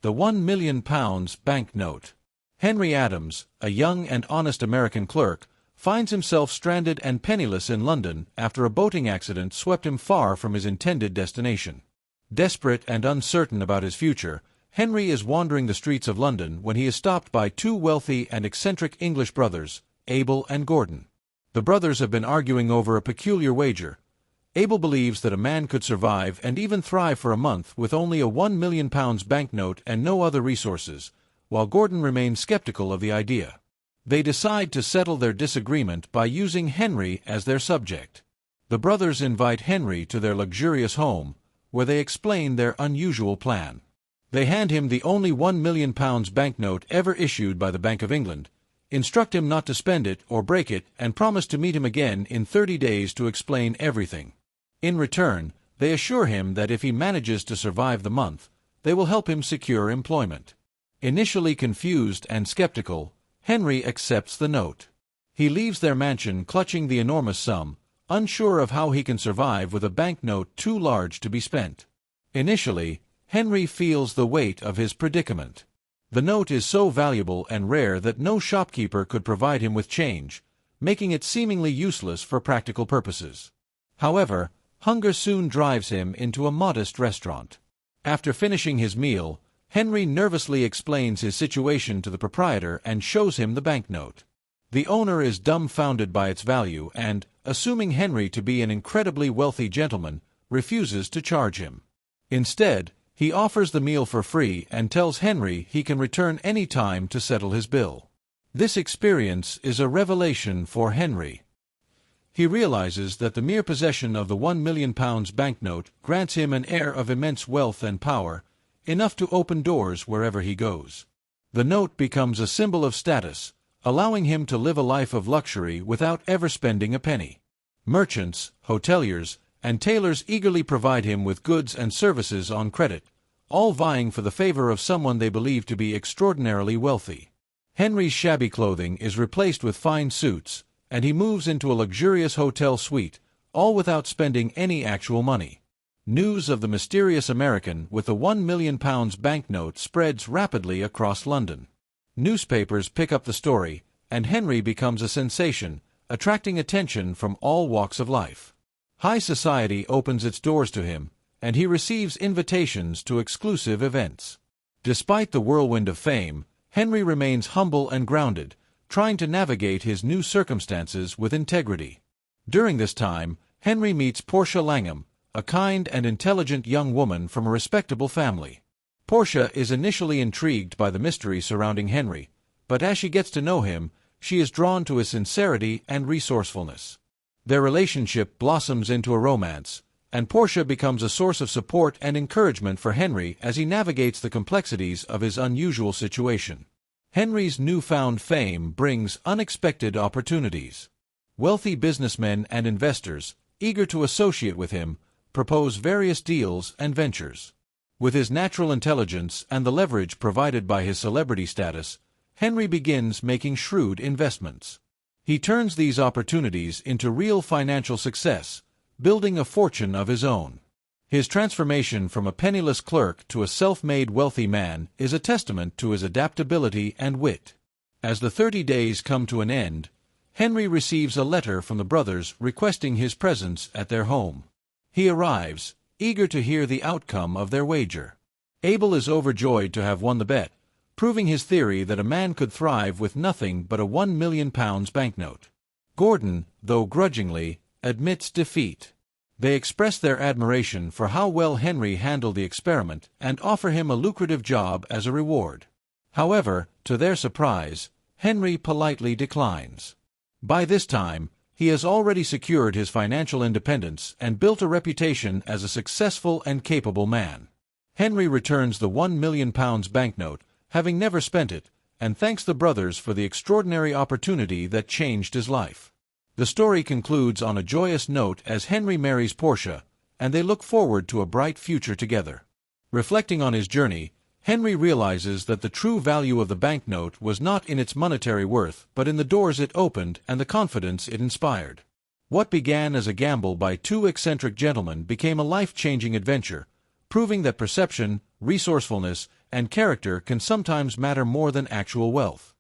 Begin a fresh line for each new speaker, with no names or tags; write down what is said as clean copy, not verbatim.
The £1 million banknote. Henry Adams, a young and honest American clerk, finds himself stranded and penniless in London after a boating accident swept him far from his intended destination. Desperate and uncertain about his future, Henry is wandering the streets of London when he is stopped by two wealthy and eccentric English brothers, Abel and Gordon. The brothers have been arguing over a peculiar wager. Abel believes that a man could survive and even thrive for a month with only a £1 million banknote and no other resources, while Gordon remains skeptical of the idea. They decide to settle their disagreement by using Henry as their subject. The brothers invite Henry to their luxurious home, where they explain their unusual plan. They hand him the only £1 million banknote ever issued by the Bank of England, instruct him not to spend it or break it, and promise to meet him again in 30 days to explain everything. In return, they assure him that if he manages to survive the month, they will help him secure employment. Initially confused and skeptical, Henry accepts the note. He leaves their mansion clutching the enormous sum, unsure of how he can survive with a banknote too large to be spent. Initially, Henry feels the weight of his predicament. The note is so valuable and rare that no shopkeeper could provide him with change, making it seemingly useless for practical purposes. However, hunger soon drives him into a modest restaurant. After finishing his meal, Henry nervously explains his situation to the proprietor and shows him the banknote. The owner is dumbfounded by its value and, assuming Henry to be an incredibly wealthy gentleman, refuses to charge him. Instead, he offers the meal for free and tells Henry he can return any time to settle his bill. This experience is a revelation for Henry. He realizes that the mere possession of the £1 million banknote grants him an air of immense wealth and power, enough to open doors wherever he goes. The note becomes a symbol of status, allowing him to live a life of luxury without ever spending a penny. Merchants, hoteliers, and tailors eagerly provide him with goods and services on credit, all vying for the favor of someone they believe to be extraordinarily wealthy. Henry's shabby clothing is replaced with fine suits, and he moves into a luxurious hotel suite, all without spending any actual money. News of the mysterious American with the £1 million banknote spreads rapidly across London. Newspapers pick up the story, and Henry becomes a sensation, attracting attention from all walks of life. High society opens its doors to him, and he receives invitations to exclusive events. Despite the whirlwind of fame, Henry remains humble and grounded, trying to navigate his new circumstances with integrity. During this time, Henry meets Portia Langham, a kind and intelligent young woman from a respectable family. Portia is initially intrigued by the mystery surrounding Henry, but as she gets to know him, she is drawn to his sincerity and resourcefulness. Their relationship blossoms into a romance, and Portia becomes a source of support and encouragement for Henry as he navigates the complexities of his unusual situation. Henry's newfound fame brings unexpected opportunities. Wealthy businessmen and investors, eager to associate with him, propose various deals and ventures. With his natural intelligence and the leverage provided by his celebrity status, Henry begins making shrewd investments. He turns these opportunities into real financial success, building a fortune of his own. His transformation from a penniless clerk to a self-made wealthy man is a testament to his adaptability and wit. As the 30 days come to an end, Henry receives a letter from the brothers requesting his presence at their home. He arrives, eager to hear the outcome of their wager. Abel is overjoyed to have won the bet, proving his theory that a man could thrive with nothing but a £1 million banknote. Gordon, though grudgingly, admits defeat. They express their admiration for how well Henry handled the experiment and offer him a lucrative job as a reward. However, to their surprise, Henry politely declines. By this time, he has already secured his financial independence and built a reputation as a successful and capable man. Henry returns the £1 million banknote, having never spent it, and thanks the brothers for the extraordinary opportunity that changed his life. The story concludes on a joyous note as Henry marries Portia, and they look forward to a bright future together. Reflecting on his journey, Henry realizes that the true value of the banknote was not in its monetary worth but in the doors it opened and the confidence it inspired. What began as a gamble by two eccentric gentlemen became a life-changing adventure, proving that perception, resourcefulness, and character can sometimes matter more than actual wealth.